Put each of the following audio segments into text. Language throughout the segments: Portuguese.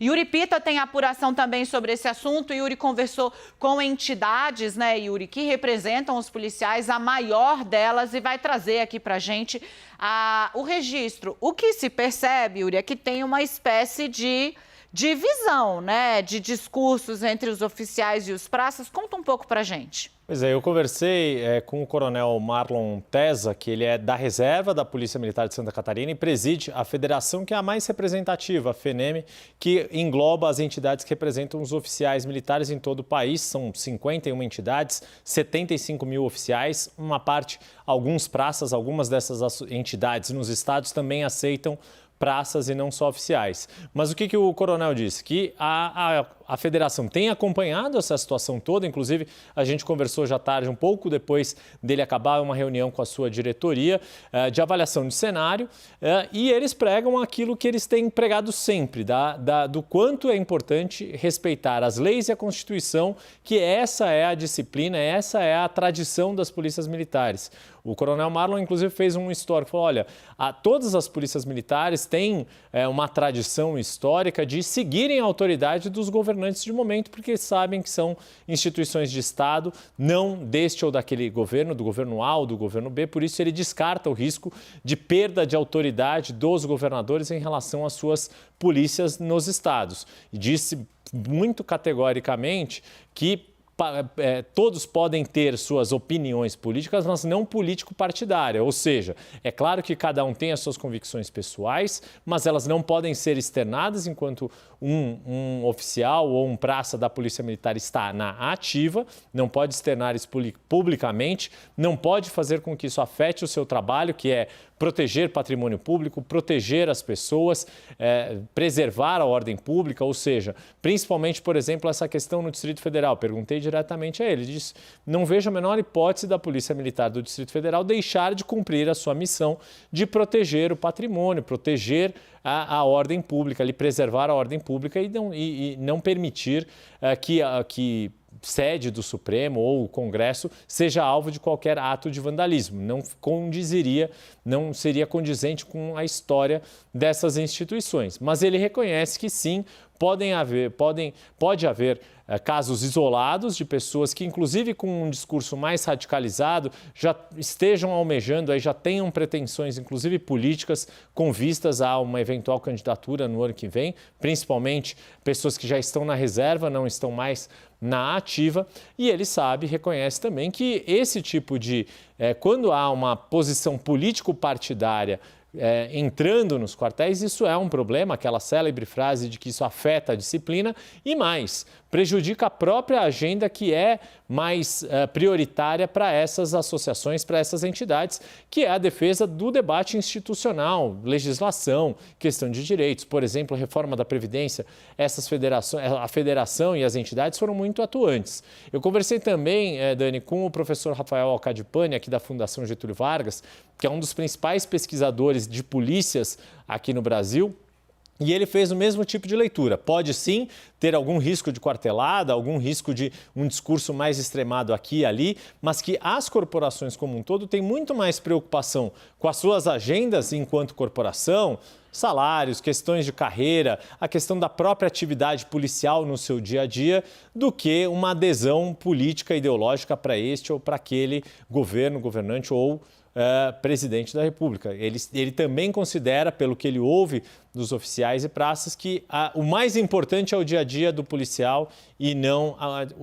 Yuri Pita tem apuração também sobre esse assunto. Yuri conversou com entidades, né, Yuri, que representam os policiais, a maior delas, e vai trazer aqui para a gente o registro. O que se percebe, Yuri, é que tem uma espécie de divisão, né, de discursos entre os oficiais e os praças. Conta um pouco para a gente. Pois é, eu conversei com o coronel Marlon Tesa, que ele é da reserva da Polícia Militar de Santa Catarina e preside a federação que é a mais representativa, a FENEM, que engloba as entidades que representam os oficiais militares em todo o país. São 51 entidades, 75 mil oficiais, uma parte, alguns praças, algumas dessas entidades nos estados também aceitam praças e não só oficiais. Mas o que o coronel disse? Que a federação tem acompanhado essa situação toda, inclusive a gente conversou já tarde, um pouco depois dele acabar uma reunião com a sua diretoria de avaliação de cenário, e eles pregam aquilo que eles têm pregado sempre, do quanto é importante respeitar as leis e a Constituição, que essa é a disciplina, essa é a tradição das polícias militares. O coronel Marlon, inclusive, fez um histórico, falou, olha, todas as polícias militares têm uma tradição histórica de seguirem a autoridade dos governantes de momento, porque sabem que são instituições de Estado, não deste ou daquele governo, do governo A ou do governo B, por isso ele descarta o risco de perda de autoridade dos governadores em relação às suas polícias nos estados. E disse muito categoricamente que todos podem ter suas opiniões políticas, mas não político-partidária. Ou seja, é claro que cada um tem as suas convicções pessoais, mas elas não podem ser externadas enquanto um oficial ou um praça da Polícia Militar está na ativa, não pode externar isso publicamente, não pode fazer com que isso afete o seu trabalho, que é proteger patrimônio público, proteger as pessoas, preservar a ordem pública, ou seja, principalmente, por exemplo, essa questão no Distrito Federal. Perguntei diretamente a ele, ele disse, não vejo a menor hipótese da Polícia Militar do Distrito Federal deixar de cumprir a sua missão de proteger o patrimônio, proteger a ordem pública, ali, preservar a ordem pública e não permitir que sede do Supremo ou o Congresso seja alvo de qualquer ato de vandalismo. Não seria condizente com a história dessas instituições. Mas ele reconhece que sim, pode haver casos isolados de pessoas que, inclusive com um discurso mais radicalizado, já estejam almejando, já tenham pretensões, inclusive políticas, com vistas a uma eventual candidatura no ano que vem, principalmente pessoas que já estão na reserva, não estão mais na ativa, e ele reconhece também que esse tipo de, quando há uma posição político-partidária entrando nos quartéis, isso é um problema, aquela célebre frase de que isso afeta a disciplina e mais, prejudica a própria agenda que é mais prioritária para essas associações, para essas entidades, que é a defesa do debate institucional, legislação, questão de direitos. Por exemplo, a reforma da Previdência, a federação e as entidades foram muito atuantes. Eu conversei também, Dani, com o professor Rafael Alcadipani, aqui da Fundação Getúlio Vargas, que é um dos principais pesquisadores de polícias aqui no Brasil, e ele fez o mesmo tipo de leitura. Pode sim ter algum risco de quartelada, algum risco de um discurso mais extremado aqui e ali, mas que as corporações como um todo têm muito mais preocupação com as suas agendas enquanto corporação, salários, questões de carreira, a questão da própria atividade policial no seu dia a dia, do que uma adesão política ideológica para este ou para aquele governo, governante ou presidente da República. Ele também considera, pelo que ele ouve dos oficiais e praças, que o mais importante é o dia a dia do policial e não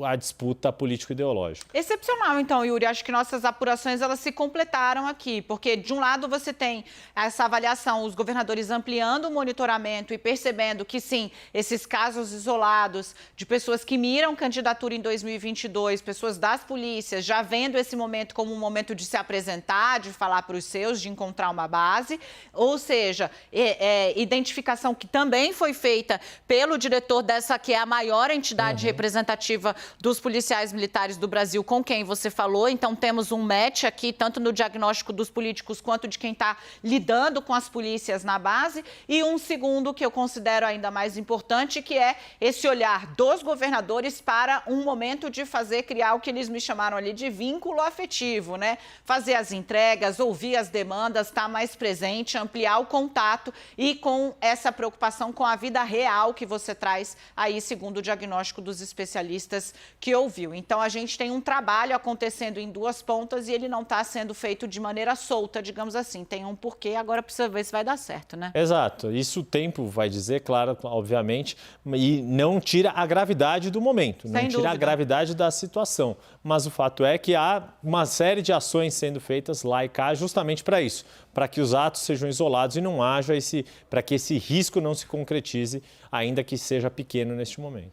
a disputa político-ideológica. Excepcional, então, Yuri. Acho que nossas apurações elas se completaram aqui, porque de um lado você tem essa avaliação, os governadores ampliando o monitoramento e percebendo que sim, esses casos isolados de pessoas que miram candidatura em 2022, pessoas das polícias, já vendo esse momento como um momento de se apresentar, de falar para os seus, de encontrar uma base, ou seja, identificação que também foi feita pelo diretor dessa que é a maior entidade representativa dos policiais militares do Brasil, com quem você falou. Então temos um match aqui, tanto no diagnóstico dos políticos quanto de quem está lidando com as polícias na base. E um segundo que eu considero ainda mais importante, que é esse olhar dos governadores para um momento de criar o que eles me chamaram ali de vínculo afetivo, né? Fazer as entregas, ouvir as demandas, estar mais presente, ampliar o contato e com com essa preocupação com a vida real que você traz aí, segundo o diagnóstico dos especialistas que ouviu. Então, a gente tem um trabalho acontecendo em duas pontas e ele não está sendo feito de maneira solta, digamos assim. Tem um porquê, agora precisa ver se vai dar certo, né? Exato. Isso o tempo vai dizer, claro, obviamente, e não tira a gravidade do momento, não tira a gravidade da situação. Mas o fato é que há uma série de ações sendo feitas lá e cá justamente para isso, para que os atos sejam isolados e não haja para que esse risco não se concretize, ainda que seja pequeno neste momento.